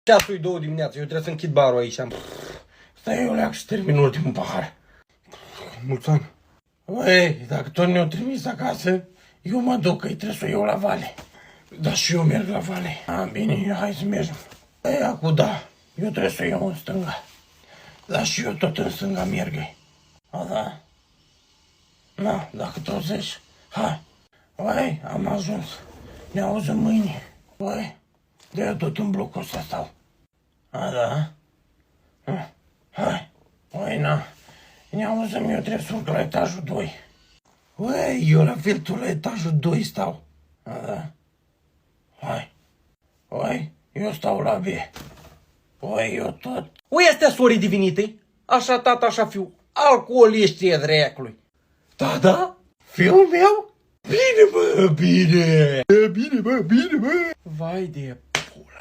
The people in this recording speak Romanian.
Ceasul e 2 dimineața, eu trebuie să închid barul aici. Stai eu leac și termin ultimul pahar. Mulți ani. Băi, dacă tot ne-au trimis acasă, eu mă duc, că-i trebuie să o iau la vale. Da, și eu merg la vale. Bine, hai să mergem. Băi, acum da, eu trebuie să o iau în stânga. Da, și eu tot în stânga merg. A, da? Na, dacă tot zici, hai. Băi, am ajuns. Ne auzim mâine. Băi, de-aia tot în blocul ăsta stau. A, da? Hai. Băi, na. Ne auzim, eu trebuie să urc la etajul 2. Băi, eu la fel, tu la etajul 2 stau. A, da? Hai. Băi, eu stau la B. Băi, eu tot. Ui, astea sorii divinitei? Așa tata, așa fiu. Alcooliști e dreacului. Da, da? Fiul meu? Bine, bă, bine. Bine, bă, bine, bă. Vai de pula.